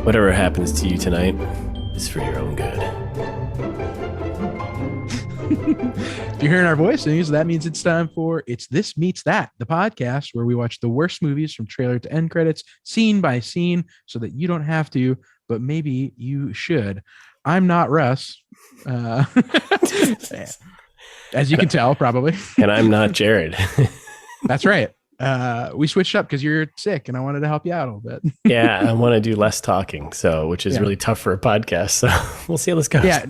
Whatever happens to you tonight is for your own good. If you're hearing our voices, that means it's time for It's This Meets That, the podcast where we watch the worst movies from trailer to end credits, scene by scene, so that you don't have to, but maybe you should. I'm not Russ. As you can tell, probably. And I'm not Jared. That's right. We switched up because you're sick and I wanted to help you out a little bit. Yeah, I want to do less talking, which is really tough for a podcast. So we'll see how this goes. Yeah,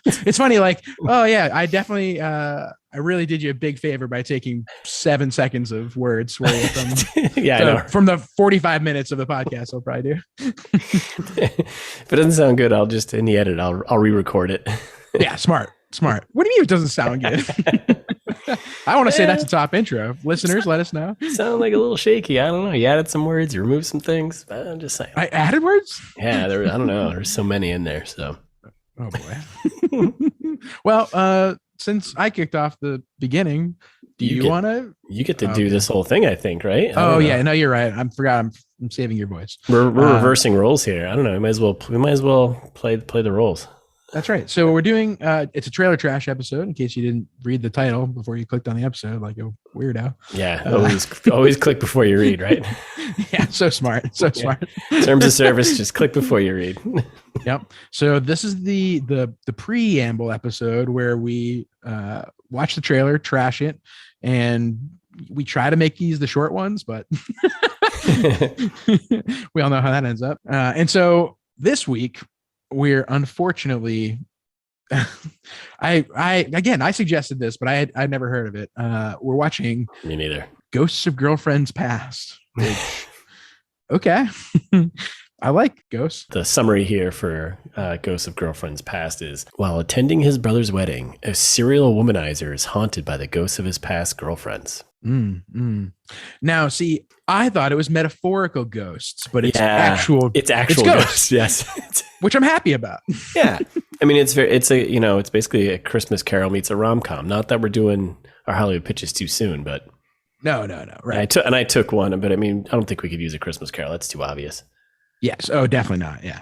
it's funny. Like, oh yeah, I definitely, I really did you a big favor by taking 7 seconds of words from from the 45 minutes of the podcast. I'll probably do. If it doesn't sound good, I'll just in the edit, I'll re-record it. Yeah, smart. What do you mean it doesn't sound good? I want to say that's a top intro. Listeners, let us know. Sound like a little shaky. I don't know. You added some words, you removed some things. I'm just saying. I added words? Yeah, I don't know. There's so many in there. So, oh boy. Well, since I kicked off the beginning, do you want to? You get to do this whole thing, I think, right? Oh yeah, no, you're right. I forgot. I'm saving your voice. We're reversing roles here. I don't know. We might as well play the roles. That's right. So we're doing it's a trailer trash episode in case you didn't read the title before you clicked on the episode like a weirdo. Yeah, always click before you read, right? Yeah, so smart. Smart. Terms of service, just click before you read. Yep. So this is the preamble episode where we watch the trailer, trash it, and we try to make these the short ones, but we all know how that ends up. And so this week we're unfortunately I suggested this, but I'd never heard of it. We're watching Me neither. Ghosts of Girlfriends Past. Which, okay. I like Ghosts. The summary here for Ghosts of Girlfriends Past is, while attending his brother's wedding, a serial womanizer is haunted by the ghosts of his past girlfriends. Now, see, I thought it was metaphorical ghosts, but it's actual ghosts. Yes. Which I'm happy about. Yeah. I mean, it's basically a Christmas Carol meets a rom-com. Not that we're doing our Hollywood pitches too soon, but no. Right. I took one, but I mean, I don't think we could use a Christmas Carol. That's too obvious. Yes. Oh, definitely not. Yeah.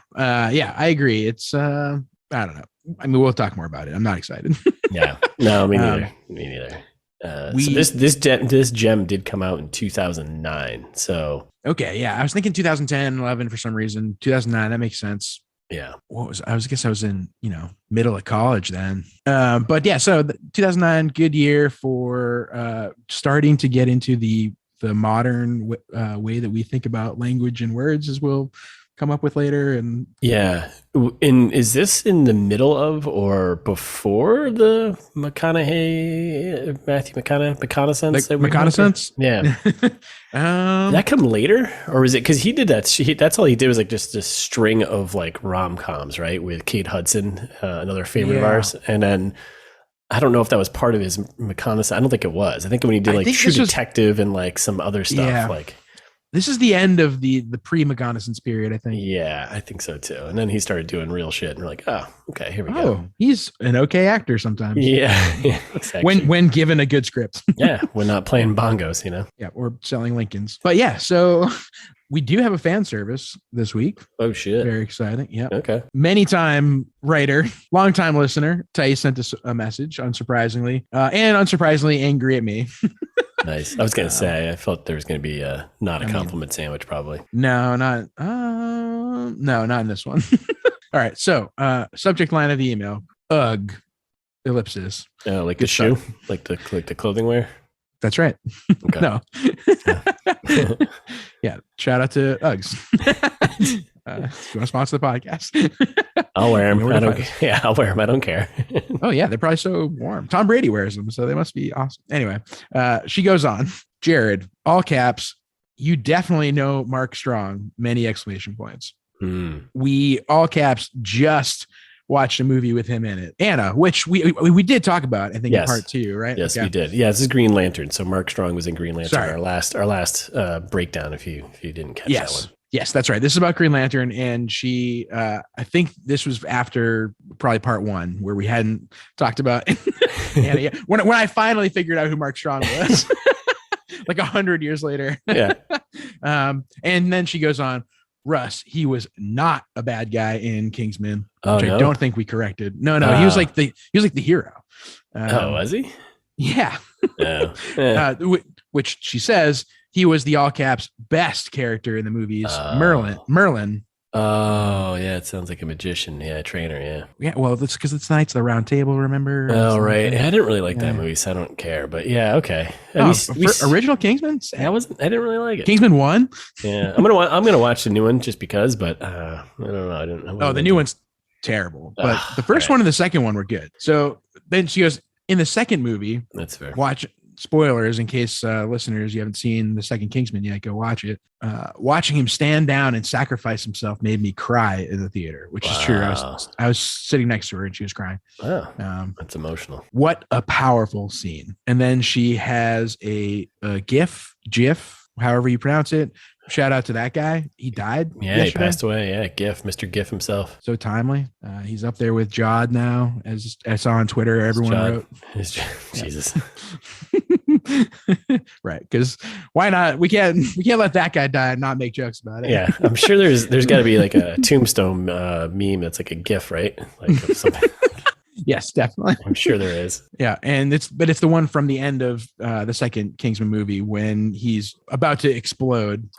Yeah, I agree. It's, I don't know. I mean, we'll talk more about it. I'm not excited. Yeah. No, me neither. So this gem did come out in 2009. So okay, yeah, I was thinking 2010, 11 for some reason. 2009, that makes sense. Yeah, I guess I was in middle of college then. But yeah, so 2009, good year for starting to get into the modern way that we think about language and words, as we'll come up with later. And yeah, is this in the middle of or before the Matthew McConaissance? McConaissance? Yeah. Did that come later, or is it because he did that? That's all he did was like just a string of like rom-coms, right? With Kate Hudson, another favorite of ours, and then I don't know if that was part of his McConaissance. I don't think it was. I think when he did like True Detective and like some other stuff, like. This is the end of the pre-McConaissance period, I think. Yeah, I think so too. And then he started doing real shit, and we're like, oh, okay, here we go. He's an okay actor sometimes. Yeah, exactly. When given a good script. Yeah, when not playing bongos, Yeah, or selling Lincolns. But yeah, so we do have a fan service this week. Oh shit! Very exciting. Yeah. Okay. Many time writer, long time listener. Tay sent us a message, unsurprisingly, and unsurprisingly angry at me. Nice. I was going to say, I felt there was going to be not a compliment sandwich, probably. No, not in this one. All right. So, subject line of the email: Ugh, ellipsis. Like the shoe, like the clothing wear. That's right. Okay. No. Yeah. Shout out to Uggs. If you want to sponsor the podcast, I'll wear them. I'll wear them. I don't care. Oh yeah, they're probably so warm. Tom Brady wears them, so they must be awesome. Anyway, she goes on. Jared, all caps. You definitely know Mark Strong. Many exclamation points. We all caps just watched a movie with him in it, Anna, which we did talk about, I think, in part 2, right? Yes, we did. Yeah, this is Green Lantern. So Mark Strong was in Green Lantern. Our last breakdown. If you didn't catch that one. Yes, that's right. This is about Green Lantern, and she. I think this was after probably part 1, where we hadn't talked about Anna yet. When I finally figured out who Mark Strong was. like 100 years later. Yeah. And then she goes on, Russ, he was not a bad guy in Kingsman, which no? I don't think we corrected. No, he was like the hero. Was he? Yeah. Yeah. Which she says he was the all caps best character in the movies. Merlin. Oh yeah, it sounds like a magician. Yeah, a trainer. Yeah. Yeah. Well, that's because it's Knights of the Round Table. Remember? Oh right. I didn't really like that movie, so I don't care. But yeah, okay. Original Kingsman. I didn't really like it. Kingsman 1. Yeah, I'm gonna watch the new one just because. But I don't know. The new one's terrible, but the first one and the second one were good. So then she goes, in the second movie. That's fair. Watch. Spoilers in case listeners, you haven't seen the second Kingsman yet, go watch it. Watching him stand down and sacrifice himself made me cry in the theater, which is true. I was sitting next to her and she was crying. Oh, that's emotional. What a powerful scene. And then she has a GIF, however you pronounce it. Shout out to that guy. He died. Yeah, yesterday. He passed away. Yeah, Mr. GIF himself. So timely. He's up there with Jod now, as I saw on Twitter. Everyone wrote. Jesus. Right, because why not? We can't let that guy die and not make jokes about it. Yeah, I'm sure there's got to be like a tombstone meme that's like a GIF, right? Like something. Yes, definitely. I'm sure there is. Yeah, and it's the one from the end of the second Kingsman movie when he's about to explode.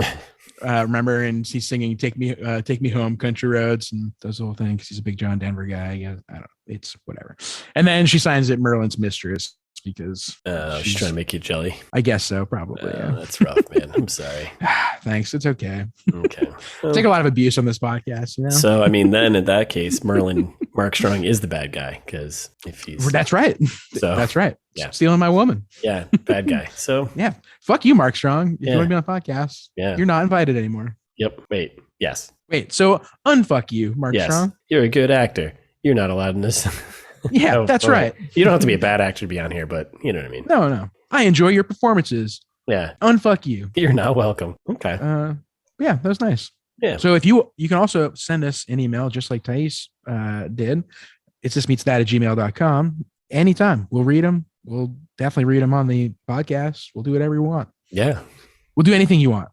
Remember, and he's singing "Take Me Home, Country Roads" and does the whole thing because he's a big John Denver guy. Yeah, I don't know. It's whatever. And then she signs it Merlin's mistress because she's trying to make you jelly. I guess so, probably. Yeah. That's rough, man. I'm sorry. Thanks. It's okay. Okay. Take a lot of abuse on this podcast, you know? So, I mean, then in that case, Mark Strong is the bad guy because if he's... That's right. So, that's right. Yeah. Stealing my woman. Yeah, bad guy. So... Yeah. Fuck you, Mark Strong. If you want to be on a podcast, you're not invited anymore. Yep. Wait. Yes. Wait. So, unfuck you, Mark Strong. You're a good actor. You're not allowed in this. Yeah, that's right. You don't have to be a bad actor to be on here, but you know what I mean. No. I enjoy your performances. Yeah. Unfuck you. You're not welcome. Okay. Yeah, that was nice. Yeah. So if you can also send us an email just like Thais did. It's thismeetsthat@gmail.com. Anytime. We'll read them. We'll definitely read them on the podcast. We'll do whatever you want. Yeah. We'll do anything you want.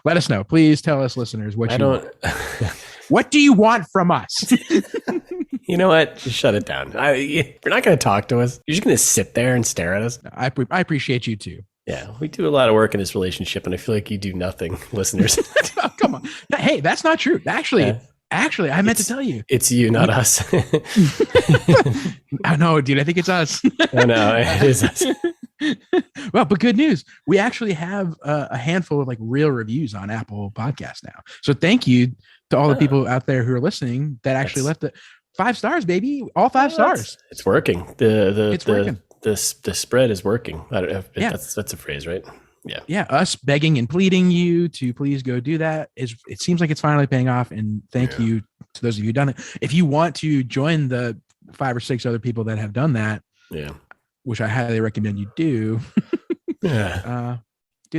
Let us know. Please tell us, listeners, what you want. What do you want from us? You know what? Just shut it down. You're not going to talk to us. You're just going to sit there and stare at us. I appreciate you too. Yeah, we do a lot of work in this relationship, and I feel like you do nothing, listeners. Oh, come on. Hey, that's not true. Actually, I meant to tell you. It's you, not us. I know, dude. I think it's us. I know, it is us. Well, but good news. We actually have a handful of like real reviews on Apple Podcasts now. So thank you to all the people out there who are listening that actually left the 5 stars, baby. All 5 stars. It's working. It's working. The spread is working. I don't know if that's a phrase, right? Yeah. Yeah. Us begging and pleading you to please go do that. It seems like it's finally paying off. And thank you to those of you who've done it. If you want to join the 5 or 6 other people that have done that, which I highly recommend you do, do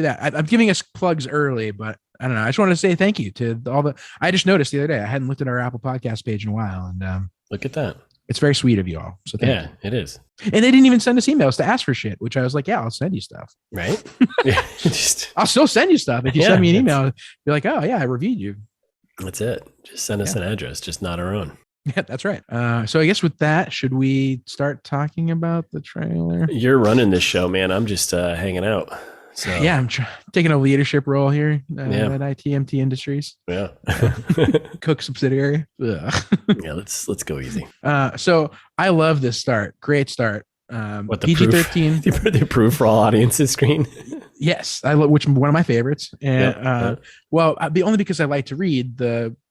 that. I'm giving us plugs early, but I don't know. I just wanted to say thank you to I just noticed the other day, I hadn't looked at our Apple Podcast page in a while. And look at that. It's very sweet of you all. So thank you. It is. And they didn't even send us emails to ask for shit, which I was like, yeah, I'll send you stuff. Right. I'll still send you stuff. If you send me an email, be like, oh yeah, I reviewed you. That's it. Just send us an address, just not our own. Yeah, that's right. So I guess with that, should we start talking about the trailer? You're running this show, man. I'm just hanging out. So yeah, I'm taking a leadership role here at ITMT Industries. Yeah, Cook subsidiary. Yeah, let's go easy. So I love this start. Great start. What the PG-13? The approved for all audiences screen. Yes, I love, which one of my favorites. And well, only because I like to read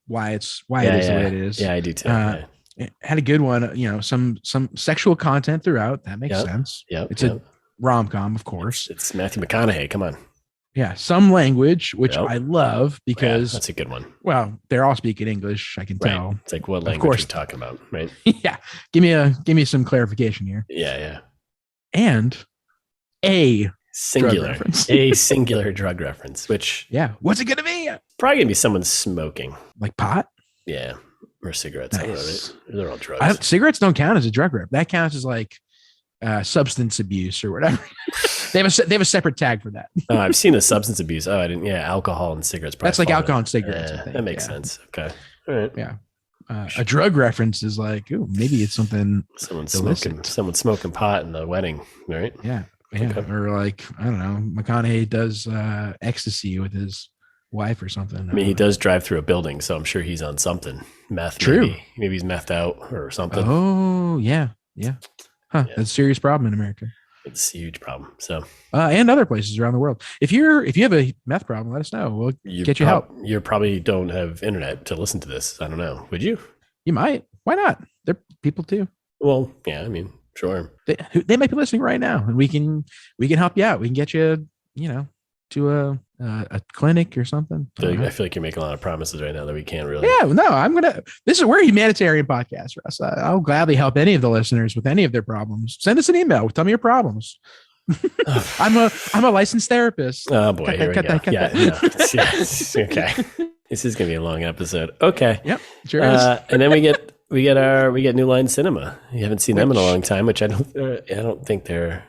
why it is the way it is. Yeah, I do too. It had a good one. You know, some sexual content throughout. That makes sense. Yeah, it's a rom-com, of course. It's Matthew McConaughey. Come on. Yeah, some language, which I love because that's a good one. Well, they're all speaking English. I can tell. It's like what language you're talking about, right? Yeah. Give me some clarification here. Yeah. And a singular drug reference. Which what's it gonna be? Probably gonna be someone smoking, like pot. Yeah, or cigarettes. Nice. I don't know, right? They're all drugs. Cigarettes don't count as a drug rep. That counts as like substance abuse or whatever. they have a separate tag for that. Oh, I've seen a substance abuse. Oh, I didn't. Yeah, alcohol and cigarettes. That's like alcohol and cigarettes. I think. That makes sense. Okay. All right. Yeah. A drug reference is like, oh, maybe it's something. Someone smoking pot in the wedding, right? Yeah. Yeah. Okay. Or like, I don't know, McConaughey does ecstasy with his wife or something. I mean, he does drive through a building, so I'm sure he's on something. Meth. True. Maybe he's methed out or something. Oh, yeah. Yeah. Huh. Yeah. That's a serious problem in America. It's a huge problem. So, and other places around the world. If you have a meth problem, let us know. We'll get you help. You probably don't have internet to listen to this. I don't know. Would you? You might. Why not? They're people too. Well, yeah. I mean, sure. They might be listening right now, and we can help you out. We can get you, to a clinic or something. I feel like you're making a lot of promises right now that we can't really. Yeah, no, we're a humanitarian podcast, Russ. I'll gladly help any of the listeners with any of their problems. Send us an email. Tell me your problems. I'm a licensed therapist. Oh boy, here we go. Yeah, no. Okay. This is gonna be a long episode. Okay. Yep, sure is. And then we get New Line Cinema. You haven't seen them in a long time, which I don't think they're.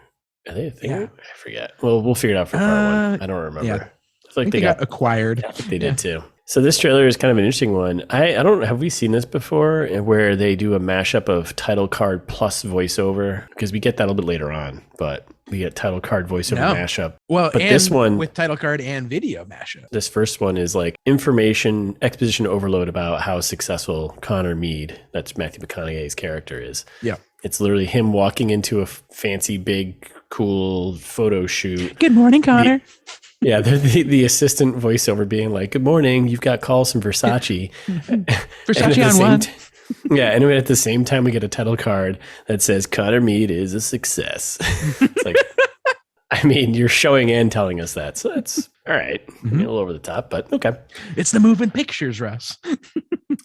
Are they a thing? Yeah. I forget. Well, we'll figure it out for part one. I don't remember. Yeah. I feel like they got acquired. I think they did too. So this trailer is kind of an interesting one. I don't have we seen this before where they do a mashup of title card plus voiceover, because we get that a little bit later on, but we get title card voiceover mashup. Well, but this one with title card and video mashup. This first one is like exposition overload about how successful Connor Meade, that's Matthew McConaughey's character, is. Yeah. It's literally him walking into a fancy, big, cool photo shoot. Good morning, Connor. Yeah, the assistant voiceover being like, "Good morning, you've got calls from Versace." Versace on what? Yeah, and at the same time, we get a title card that says Connor Meade is a success. It's like, I mean, you're showing and telling us that, so that's all right. Mm-hmm. A little over the top, but okay. It's the moving pictures, Russ.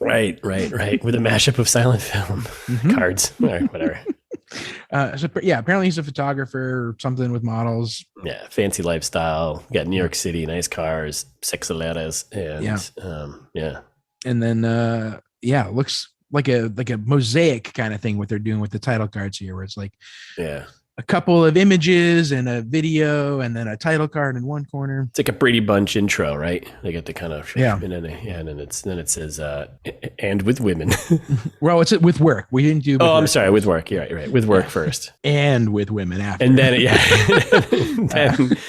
Right. With a mashup of silent film cards. All right, whatever. Apparently he's a photographer or something with models. Yeah, fancy lifestyle. Got New York City, nice cars, sexy letters, and And then it looks like a mosaic kind of thing what they're doing with the title cards here, where it's like a couple of images and a video and then a title card in one corner. It's like a Brady Bunch intro, right? They get the kind of and then it says and with women. Well, it's with work. We didn't do. I'm sorry, with work. You're right. With work first, and with women after, and then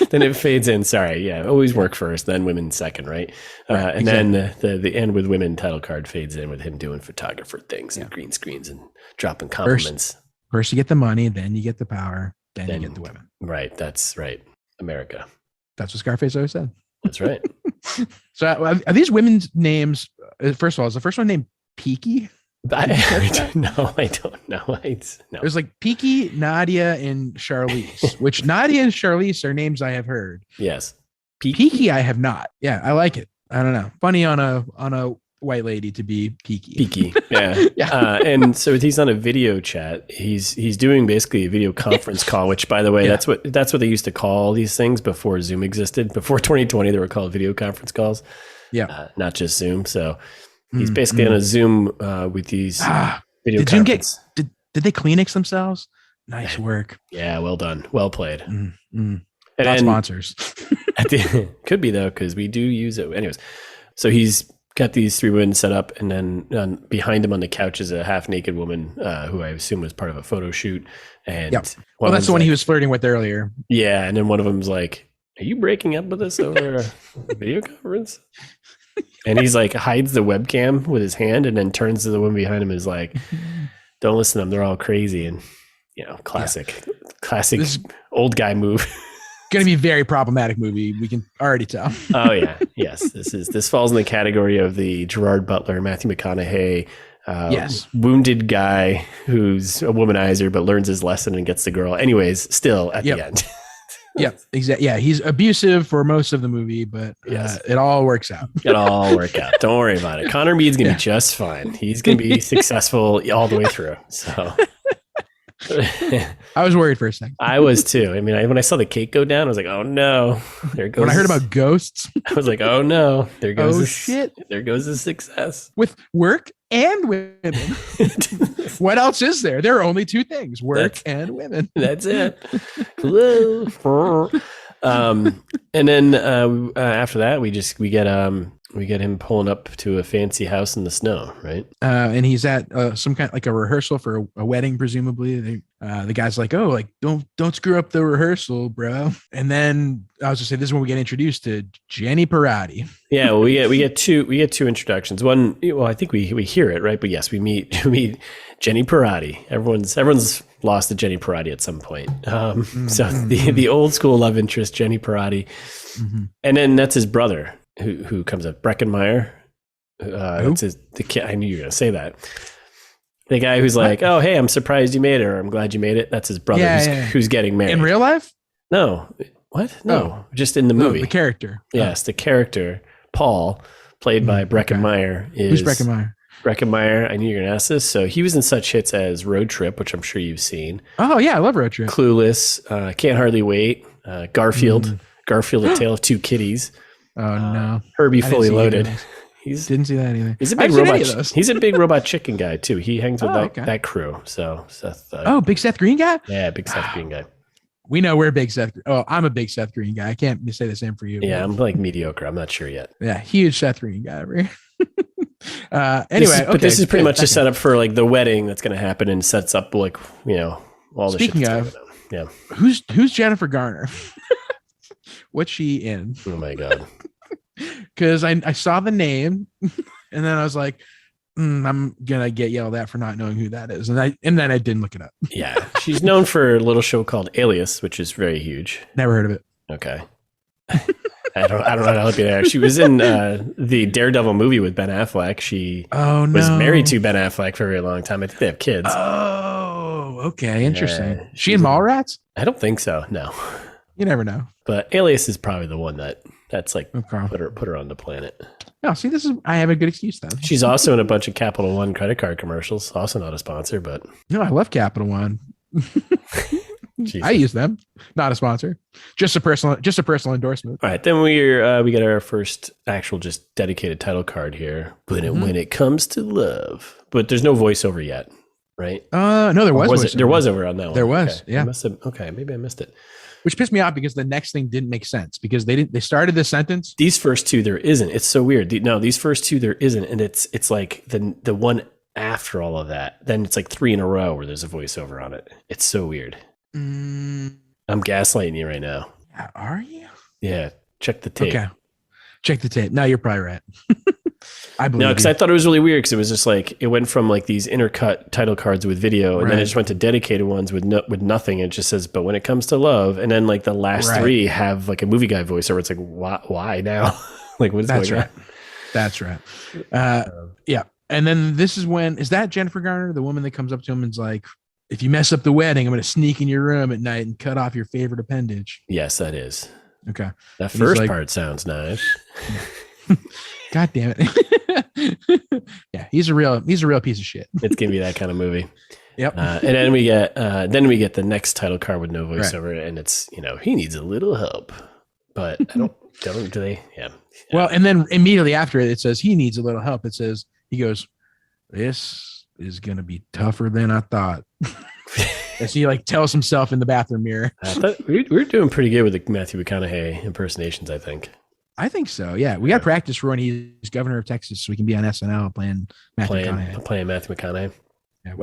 then it fades in. Sorry, always work first, then women second, right? And then the end with women title card fades in with him doing photographer things and green screens and dropping compliments. First you get the money, then you get the power, then you get the women. Right. That's right. America. That's what Scarface always said. That's right. So are these women's names? First of all, is the first one named Peaky? I don't know. No. There's like Peaky, Nadia, and Charlize, which Nadia and Charlize are names I have heard. Yes. Peaky I have not. Yeah, I like it. I don't know. Funny on a white lady to be peaky. Yeah. And so he's on a video chat. He's doing basically a video conference call, which, by the way, that's what they used to call these things before Zoom existed. Before 2020, they were called video conference calls. Yeah. Not just Zoom. So he's basically on a Zoom with these video conference. Did they Kleenex themselves? Nice work. Yeah. Well done. Well played. And not sponsors. Could be though, because we do use it. Anyways, so he's got these three women set up, and then behind him on the couch is a half-naked woman who I assume was part of a photo shoot. And that's the one he was flirting with earlier. Yeah, and then one of them's like, "Are you breaking up with us over a video conference?" And he's like, hides the webcam with his hand, and then turns to the woman behind him and is like, "Don't listen to them; they're all crazy." And classic old guy move. Going to be a very problematic movie. We can already tell. Oh yeah. Yes. This falls in the category of the Gerard Butler, Matthew McConaughey, wounded guy who's a womanizer, but learns his lesson and gets the girl. Anyways, still at the end. Yeah, exactly. Yeah. He's abusive for most of the movie, but it all works out. It all work out. Don't worry about it. Connor Meade's going to be just fine. He's going to be successful all the way through. So I was worried for a second. I was too. I mean, when I saw the cake go down, I was like, "Oh no!" There goes. When I heard about ghosts, I was like, "Oh no!" There goes. Shit! There goes the success with work and women. What else is there? There are only two things: work and women. That's it. And then after that, we get him pulling up to a fancy house in the snow, right? And he's at some kind of like a rehearsal for a wedding, presumably. The guy's like, "Oh, like don't screw up the rehearsal, bro." And then I was just saying, this is when we get introduced to Jenny Parati. Yeah, well, we get two introductions. One, well, I think we hear it, right? But yes, we meet Jenny Parati. Everyone's lost to Jenny Parati at some point. So the old school love interest, Jenny Parati, and then that's his brother who comes up, Breckin Meyer. That's the kid. I knew you were gonna say that. The guy who's like, "Oh, hey, I'm surprised you made it, or I'm glad you made it." That's his brother who's getting married. In real life? No. What? No. Just in the movie. The character. Yes, the character, Paul, played by Breckin Meyer. Who's Breckin Meyer? Breckin Meyer, I knew you were going to ask this. So he was in such hits as Road Trip, which I'm sure you've seen. Oh, yeah, I love Road Trip. Clueless, Can't Hardly Wait, Garfield, Garfield, A Tale of Two Kitties. Oh, no. Herbie Fully Loaded. Didn't see that either. He's a big robot. He's a big robot chicken guy too. He hangs with that crew. So Seth. Big Seth Green guy. Yeah, big Seth Green guy. We know we're big Seth. Oh, I'm a big Seth Green guy. I can't say the same for you. Yeah, I'm like mediocre. I'm not sure yet. Yeah, huge Seth Green guy over here. Anyway, this is pretty much a setup for like the wedding that's going to happen, and sets up like all the. Speaking of, yeah, who's Jennifer Garner? What's she in? Oh my god. Because I saw the name and then I was like, I'm gonna get yelled at for not knowing who that is, and then I didn't look it up. Yeah, she's known for a little show called Alias, which is very huge. Never heard of it. Okay. I don't know how to help you there. She was in the Daredevil movie with Ben Affleck. She was married to Ben Affleck for a very long time. I think they have kids. Oh, okay, interesting. She in Mallrats? I don't think so. No. You never know. But Alias is probably the one that's like put her on the planet. No, see, I have a good excuse then. She's also in a bunch of Capital One credit card commercials. Also not a sponsor, but no, I love Capital One. I use them. Not a sponsor. Just a personal endorsement. All right, then we get our first actual just dedicated title card here. But when it comes to love, but there's no voiceover yet, right? No, there was. There was over on that one. There was. Okay. Yeah. Maybe I missed it. Which pissed me off because the next thing didn't make sense because they started the sentence. These first two there isn't. It's so weird. These first two there isn't, and it's like the one after all of that. Then it's like three in a row where there's a voiceover on it. It's so weird. I'm gaslighting you right now. Are you? Yeah. Check the tape. Okay. Check the tape. No, you're probably right. I believe. No, because I thought it was really weird because it was just like it went from like these intercut title cards with video, and then it just went to dedicated ones with nothing. It just says, "But when it comes to love," and then like the last three have like a movie guy voiceover. It's like, why now? Like, what is going on? That's right. Yeah. And then this is is that Jennifer Garner, the woman that comes up to him and is like, "If you mess up the wedding, I'm going to sneak in your room at night and cut off your favorite appendage." Yes, that is. Okay. That first part sounds nice. God damn it. Yeah, he's a real piece of shit. It's gonna be that kind of movie. Yep. And then we get the next title card with no voiceover, and it's he needs a little help, but I don't do they? Yeah. Well, and then immediately after it says he needs a little help. It says he goes, "This is gonna be tougher than I thought." As he like tells himself in the bathroom mirror. I thought we're doing pretty good with the Matthew McConaughey impersonations. I think so. Yeah, we got to practice for when he's governor of Texas, so we can be on SNL playing Matthew McConaughey. Yeah,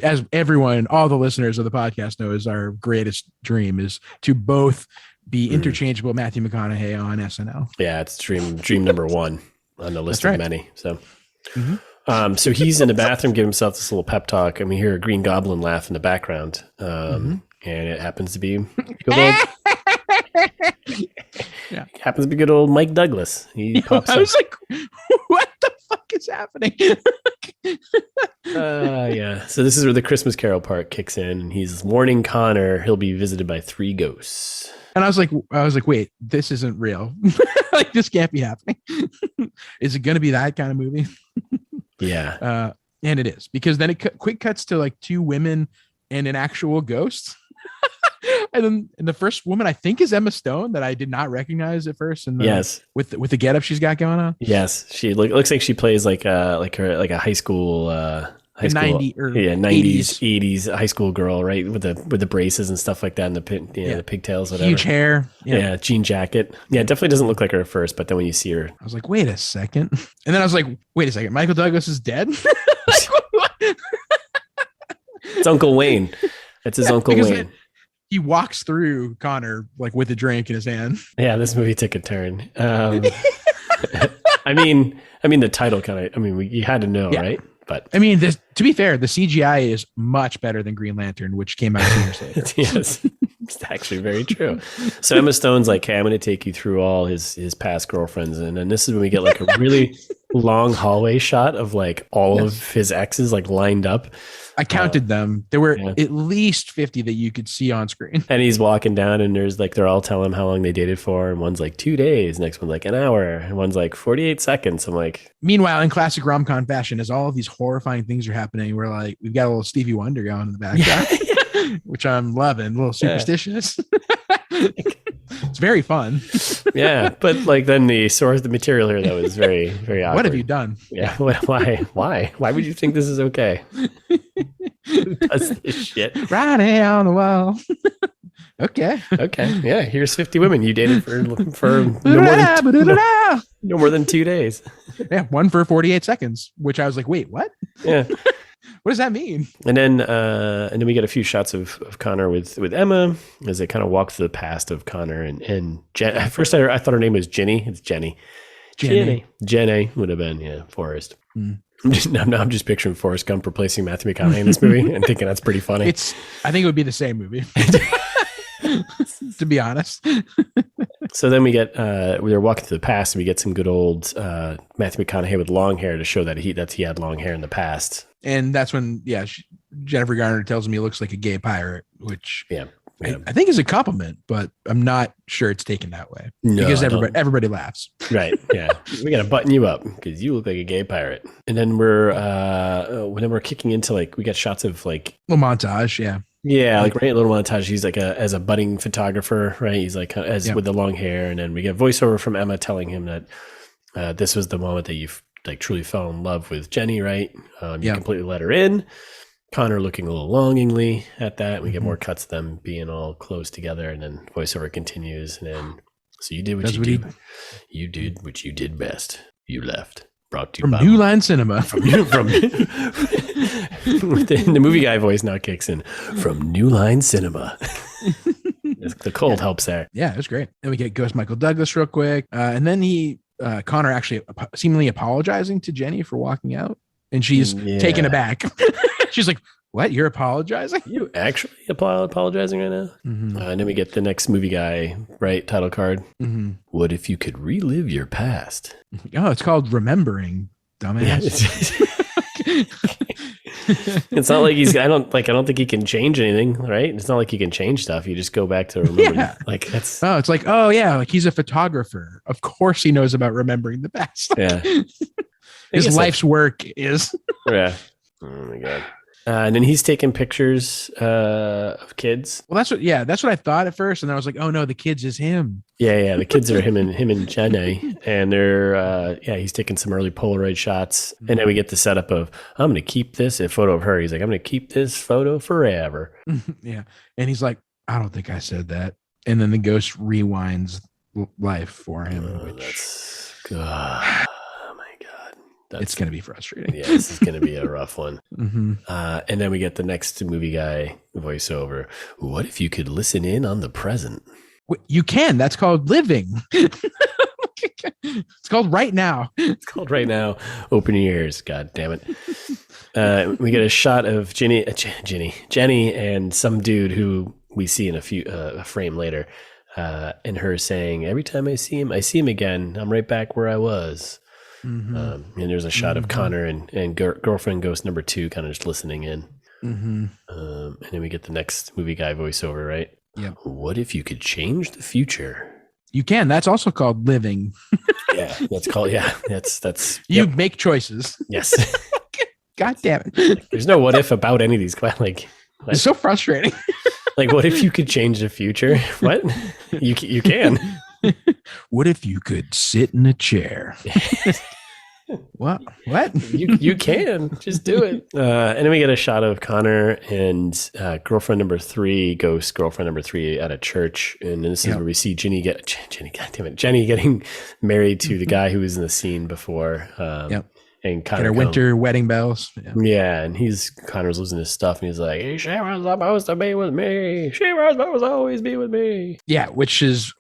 as everyone, all the listeners of the podcast know, is our greatest dream is to both be interchangeable Matthew McConaughey on SNL. Yeah, it's dream number one on the list of many. So, so he's in the bathroom giving himself this little pep talk, and we hear a Green Goblin laugh in the background, and it happens to be good old. Yeah, happens to be good old Mike Douglas. He pops I was like, "What the fuck is happening?" Yeah. So this is where the Christmas Carol part kicks in, and he's warning Connor he'll be visited by 3 ghosts. And I was like, "Wait, this isn't real. Like, this can't be happening. Is it going to be that kind of movie?" Yeah. And it is, because then it quick cuts to like 2 women and an actual ghost. And then the first woman I think is Emma Stone, that I did not recognize at first. And yes, with the getup she's got going on. Yes, she looks like she plays like a high school high school, 90s, 80s high school girl, right? With the braces and stuff like that, and the pigtails, whatever. Huge hair. Yeah, jean jacket. Yeah, it definitely doesn't look like her at first, but then when you see her, I was like, wait a second. And then I was like, wait a second, Michael Douglas is dead? It's Uncle Wayne. It's his Uncle Wayne. He walks through Connor like with a drink in his hand. Yeah, this movie took a turn. I mean, the title kind of. I mean, you had to know, right? But I mean, to be fair, the CGI is much better than Green Lantern, which came out 2 years later. Yes, it's actually very true. So Emma Stone's like, "Hey, I'm going to take you through all his past girlfriends," and then this is when we get like a really long hallway shot of like all of his exes like lined up. I counted them. There were at least 50 that you could see on screen. And he's walking down, and there's like they're all telling him how long they dated for, and one's like 2 days, next one's like an hour, and one's like 48 seconds. I'm like, meanwhile, in classic rom-com fashion, as all of these horrifying things are happening, we're like, we've got a little Stevie Wonder going in the background, which I'm loving. A little superstitious. It's very fun. Yeah, but like then the material here that was very, very awkward. What have you done? Yeah, why would you think this is okay? Who does this shit? Riding on the wall. Okay. Yeah, here's 50 women you dated for no more than 2 days. Yeah, one for 48 seconds, which I was like, wait, what? Yeah. What does that mean? And then we get a few shots of Connor with Emma as they kind of walk through the past of Connor and Jen. At first, I thought her name was Jenny. It's Jenny. Jenny would have been Forrest. I'm just picturing Forrest Gump replacing Matthew McConaughey in this movie and thinking that's pretty funny. I think it would be the same movie. To be honest. So then we get we were walking through the past and we get some good old Matthew McConaughey with long hair to show that he had long hair in the past. And that's when Jennifer Garner tells him he looks like a gay pirate, which I think is a compliment, but I'm not sure it's taken that way because everybody laughs. Right. Yeah. We got to button you up because you look like a gay pirate. And then we're kicking into like, we got shots of like little montage. Yeah. Yeah. Like right. A little montage. He's like as a budding photographer, right? He's like with the long hair. And then we get voiceover from Emma telling him that this was the moment that you've like truly fell in love with Jenny, right? You completely let her in. Connor looking a little longingly at that. We get more cuts of them being all close together, and then voiceover continues. And then, so you did what you did. You did what you did best. You left. Brought to you from New Line Cinema. From the movie guy voice now kicks in. From New Line Cinema. The cold helps there. Yeah, it was great. Then we get Ghost Michael Douglas real quick, and then Connor actually seemingly apologizing to Jenny for walking out, and she's taken aback. She's like, "What? You're apologizing? You actually apologizing right now?" Mm-hmm. And then we get the next movie guy, right? Title card. Mm-hmm. What if you could relive your past? Oh, it's called Remembering, dumbass. It's not like I don't think he can change anything, right? It's not like he can change stuff. You just go back to remembering. Yeah. Like that's. Oh, it's like, oh yeah, like he's a photographer. Of course, he knows about remembering the past. Yeah. His life's work is. Yeah. Oh my god. And then he's taking pictures of kids. Well, that's what I thought at first, and then I was like, oh no, the kids is him. Yeah, the kids are him and Jenny, and they're he's taking some early Polaroid shots, and then we get the setup of I'm going to keep this a photo of her. He's like, I'm going to keep this photo forever. Yeah, and he's like, I don't think I said that, and then the ghost rewinds life for him. That's God. It's going to be frustrating. Yeah, this is going to be a rough one. Mm-hmm. And then we get the next movie guy voiceover. What if you could listen in on the present? You can. That's called living. It's called right now. It's called right now. Open your ears. God damn it. We get a shot of Jenny and some dude who we see in a frame later. And her saying, every time I see him again. I'm right back where I was. Mm-hmm. And there's a shot of Connor and girlfriend ghost number 2 kind of just listening in. Mm-hmm. And then we get the next movie guy voiceover, right? Yeah. What if you could change the future? You can. That's also called living. Yeah, that's called. Yeah, that's. You make choices. Yes. God damn it. There's no what if about any of these. Like it's so frustrating. Like, what if you could change the future? What? You can. What if you could sit in a chair? What? You can just do it. And then we get a shot of Connor and girlfriend number 3, ghost girlfriend number 3 at a church, and this is where we see Jenny getting married to the guy who was in the scene before. And Connor winter wedding bells. Yeah, and Connor's losing his stuff, and he's like, "She was supposed to be with me. She was supposed to always be with me." Yeah, which is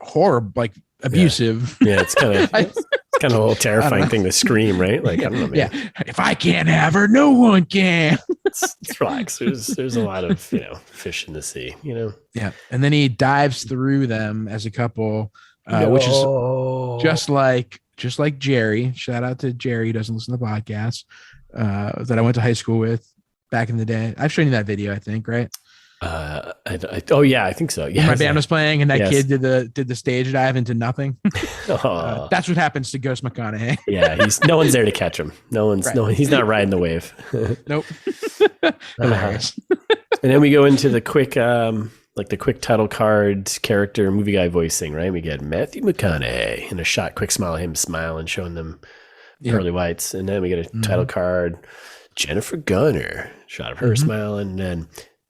horror, like abusive. Yeah, it's kind of it's kind of a little terrifying thing to scream, right? Like, I don't know, man. Yeah, if I can't have her, no one can. Let's relax. There's a lot of fish in the sea, Yeah, and then he dives through them as a couple, which is just like Jerry. Shout out to Jerry, who doesn't listen to the podcast, that I went to high school with back in the day. I've shown you that video, I think, right? I think so. Yeah, my band was playing, and that kid did the stage dive into nothing. That's what happens to Ghost McConaughey. Yeah, no one's there to catch him. He's not riding the wave. Nope. Hilarious. And then we go into the quick, the quick title card character movie guy voicing. Right, we get Matthew McConaughey in a shot, quick smile of him smiling, showing them pearly whites, and then we get a title card. Jennifer Garner, shot of her smiling,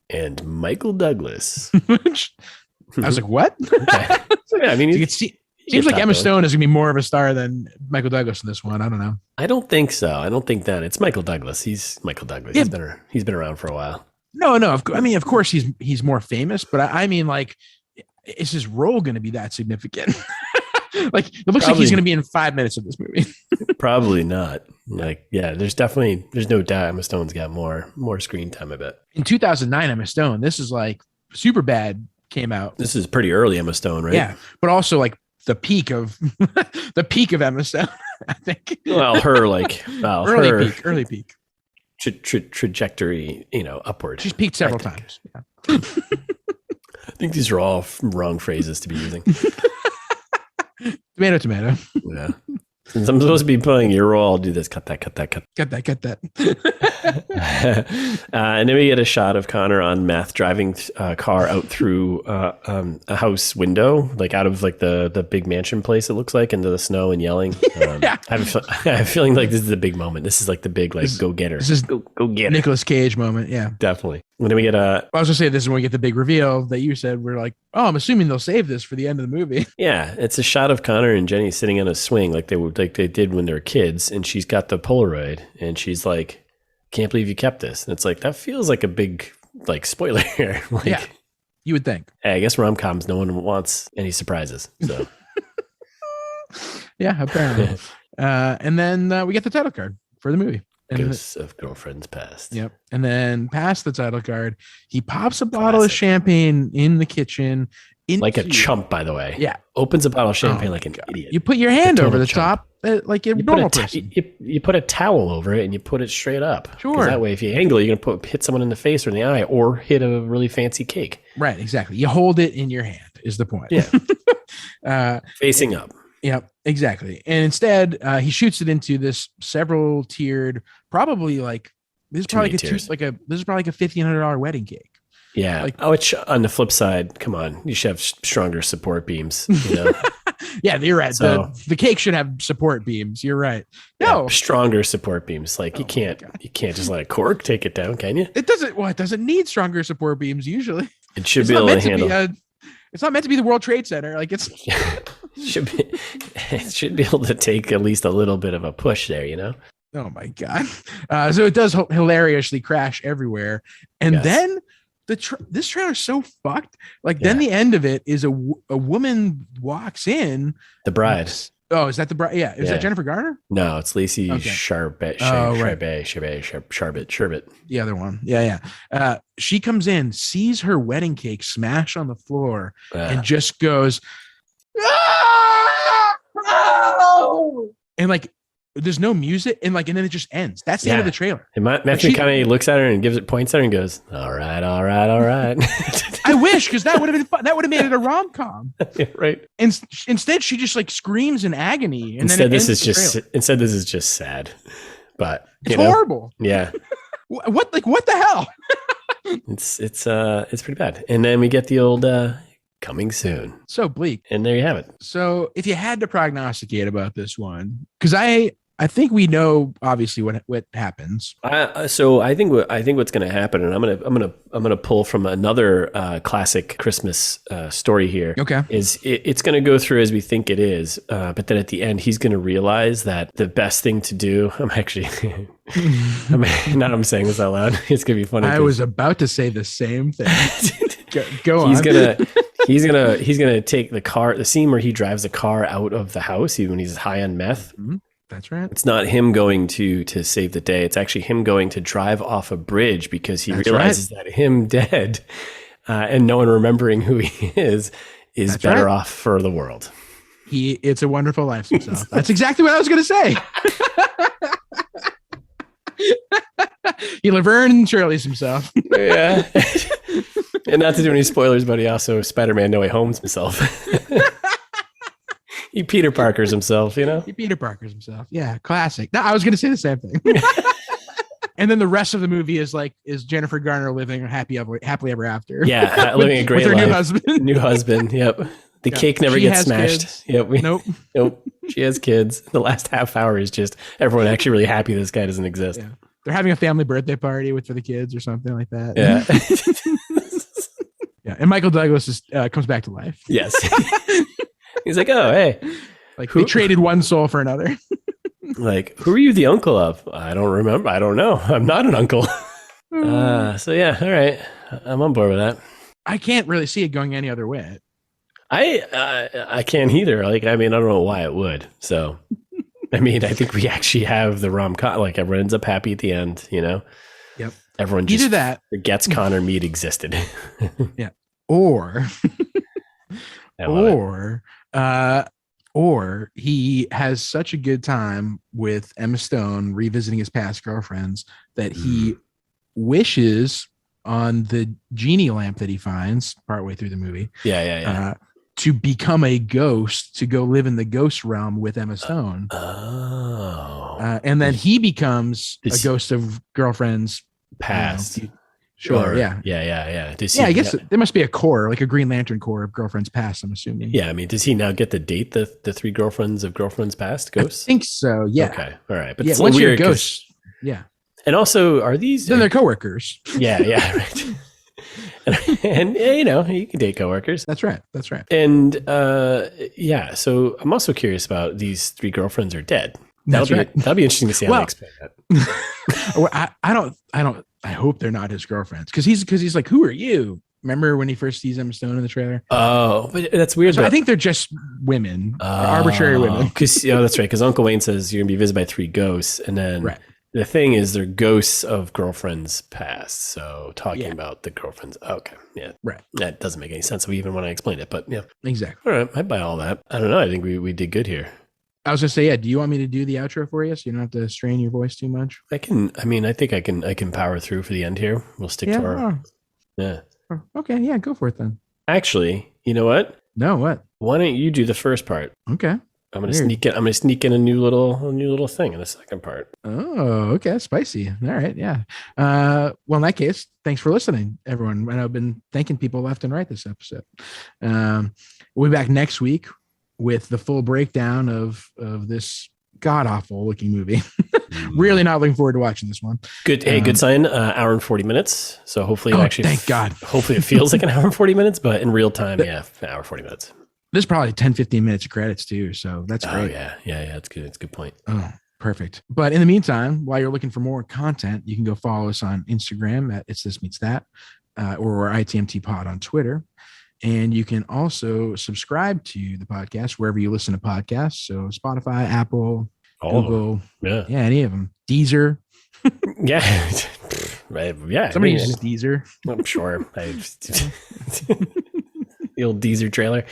and Michael Douglas. I was like, what? Okay. Yeah, I mean, so seems like Emma Stone is going to be more of a star than Michael Douglas in this one. I don't know. I don't think so. I don't think that. It's Michael Douglas. He's Michael Douglas. Yeah. He's been around for a while. No. Of course he's more famous, but I mean, like, is his role going to be that significant? Like, it looks like he's going to be in 5 minutes of this movie. Probably not. Like, yeah, there's no doubt Emma Stone's got more screen time, I bet. In 2009, Emma Stone, this is like Superbad came out. This is pretty early Emma Stone, right? Yeah, but also like the peak of Emma Stone, I think. Well, early peak. Trajectory, upward. She's peaked several times. Yeah. I think these are all wrong phrases to be using. Tomato. Yeah. Since I'm supposed to be playing your role, I'll do this. Cut that. Cut that. And then we get a shot of Connor on meth driving a car out through a house window, like out of like the big mansion place, it looks like, into the snow and yelling. I have a feeling like this is a big moment. This is like the big, like, go get her. This is go get Nicolas Cage moment. Yeah, definitely. When do we get I was gonna say, this is when we get the big reveal that you said. We're like, oh, I'm assuming they'll save this for the end of the movie. Yeah, it's a shot of Connor and Jenny sitting on a swing like they did when they were kids, and she's got the Polaroid, and she's like, "Can't believe you kept this." And it's like, that feels like a big, like, spoiler here. Like, yeah, you would think. Hey, I guess rom-coms, no one wants any surprises. So yeah, apparently. And then we get the title card for the movie. Ghosts of Girlfriends Past. Yep. And then past the title card, he pops a bottle of champagne in the kitchen. Like a chump, by the way. Yeah. Opens a bottle of champagne like an idiot. You put your hand over the top like a normal person. You put a towel over it and you put it straight up. Sure. That way, if you angle, you're going to hit someone in the face or in the eye, or hit a really fancy cake. Right, exactly. You hold it in your hand is the point. Yeah. Facing up. Yep, exactly. And instead, he shoots it into this several tiered, probably like this is probably like a $1,500 wedding cake. Yeah. Like, which on the flip side, come on, you should have stronger support beams. Yeah, you're right. So, the cake should have support beams. You're right. No, stronger support beams. Like, you can't just let a cork take it down, can you? It doesn't. Well, it doesn't need stronger support beams usually. It should be able to handle. It's not meant to be the World Trade Center. Like, it should be able to take at least a little bit of a push there, Oh my God. So it does hilariously crash everywhere. And then this trailer's so fucked. Like, then the end of it is a woman walks in. The bride. Oh, is that the bride? Yeah. Is that Jennifer Garner? No, it's Lacey Chabert. Chabert. The other one. Yeah. She comes in, sees her wedding cake smash on the floor, and just goes, "Oh!" And like, there's no music, and then it just ends. That's the end of the trailer. And Matthew McConaughey looks at her and points at her and goes, "All right." I wish, because that would have been fun. That would have made it a rom-com. Yeah, right. And instead, she just like screams in agony. And instead, this is just sad. But it's horrible. Yeah. What the hell? It's pretty bad. And then we get the old coming soon. So bleak. And there you have it. So if you had to prognosticate about this one, because I I think we know obviously what happens. So I think what's going to happen, and I'm gonna pull from another classic Christmas story here. Okay, is it's going to go through as we think it is, but then at the end he's going to realize that the best thing to do. I'm saying this out loud. It's going to be funny. I was about to say the same thing. Go on. He's gonna take the scene where he drives the car out of the house when he's high on meth. Mm-hmm. That's right. It's not him going to save the day. It's actually him going to drive off a bridge because he realizes that him dead and no one remembering who he is better off for the world. It's a Wonderful Life himself. That's exactly what I was going to say. He Laverne and Shirley's himself. Yeah. And not to do any spoilers, but he also Spider-Man No Way Home's himself. He Peter Parker's himself, He Peter Parker's himself. Yeah, classic. No, I was going to say the same thing. And then the rest of the movie is Jennifer Garner living happily ever after. Yeah, living a great life. With her new husband. Yep. The cake never gets smashed. Kids. Yep. Nope. She has kids. The last half hour is just everyone actually really happy this guy doesn't exist. Yeah. They're having a family birthday party for the kids or something like that. Yeah. Yeah. And Michael Douglas comes back to life. Yes. He's like, oh, hey. They traded one soul for another. Like, who are you the uncle of? I don't remember. I don't know. I'm not an uncle. So yeah, all right. I'm on board with that. I can't really see it going any other way. I can't either. I don't know why it would. So, I think we actually have the rom-com. Everyone ends up happy at the end, Yep. Everyone just forgets Connor Mead existed. Yeah. Or he has such a good time with Emma Stone revisiting his past girlfriends that he wishes on the genie lamp that he finds partway through the movie. Yeah. To become a ghost, to go live in the ghost realm with Emma Stone. And then he becomes a ghost of girlfriends past. Sure. Yeah. I guess there must be a core, like a Green Lantern core of girlfriends past, I'm assuming. Yeah. Does he now get to date the three girlfriends of girlfriends past ghosts? I think so. Yeah. Okay. All right. But it's once you're a ghost. Yeah. And also, are these? Then they're coworkers. Yeah. Right. And you can date coworkers. That's right. And so I'm also curious about these three girlfriends are dead. That'll be interesting to see how they explain that. I hope they're not his girlfriends because he's like, who are you? Remember when he first sees Emma Stone in the trailer? Oh, but that's weird. So I think they're just women, arbitrary women. Because that's right. Because Uncle Wayne says you're gonna be visited by three ghosts, and then the thing is they're ghosts of girlfriends past. So talking about the girlfriends. Okay, yeah, right. That doesn't make any sense even when I explained it, but yeah, exactly. All right, I buy all that. I don't know. I think we did good here. I was gonna say, do you want me to do the outro for you so you don't have to strain your voice too much? I can. I think I can power through for the end here. We'll stick to our. Yeah. Okay. Yeah. Go for it then. Actually, you know what? No. What? Why don't you do the first part? Okay. I'm gonna sneak in a new little thing in the second part. Oh, okay. Spicy. All right. Yeah. Well, in that case, thanks for listening, everyone. And I've been thanking people left and right this episode. We'll be back next week with the full breakdown of this god-awful looking movie. Really not looking forward to watching this one. Good. Hey, good sign. Hour and 40 minutes. So hopefully thank God. Hopefully it feels like an hour and 40 minutes, but in real time, an hour 40 minutes. There's probably 10, 15 minutes of credits too. So that's great. Yeah. It's good. It's a good point. Oh, perfect. But in the meantime, while you're looking for more content, you can go follow us on Instagram at It's This Meets That, or ITMT Pod on Twitter. And you can also subscribe to the podcast wherever you listen to podcasts. So Spotify, Apple, Google, any of them. Deezer. Yeah. Right. Yeah. Somebody uses Deezer. I'm sure. The old Deezer trailer.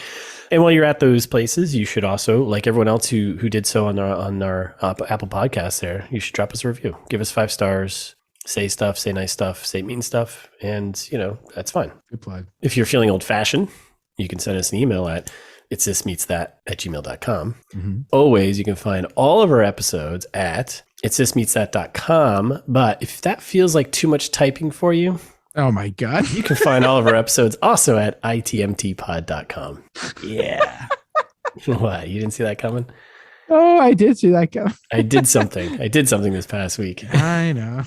And while you're at those places, you should also, like everyone else who did so on our Apple Podcasts there, you should drop us a review. Give us 5 stars. Say stuff, say nice stuff, say mean stuff. And, that's fine. Good plug. If you're feeling old fashioned, you can send us an email at itsthismeetsthat@gmail.com. Mm-hmm. Always, you can find all of our episodes at itsthismeetsthat.com. But if that feels like too much typing for you, oh my God, you can find all of our episodes also at itmtpod.com. Yeah. What? You didn't see that coming? Oh, I did see that go. I did something this past week. I know.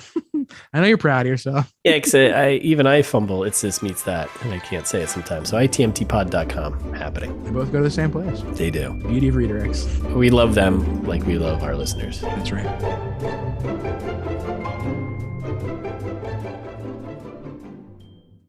I know you're proud of yourself. Yeah, because I fumble. It's this meets that, and I can't say it sometimes. So itmtpod.com happening. They both go to the same place. They do. Beauty of redirects. We love them like we love our listeners. That's right.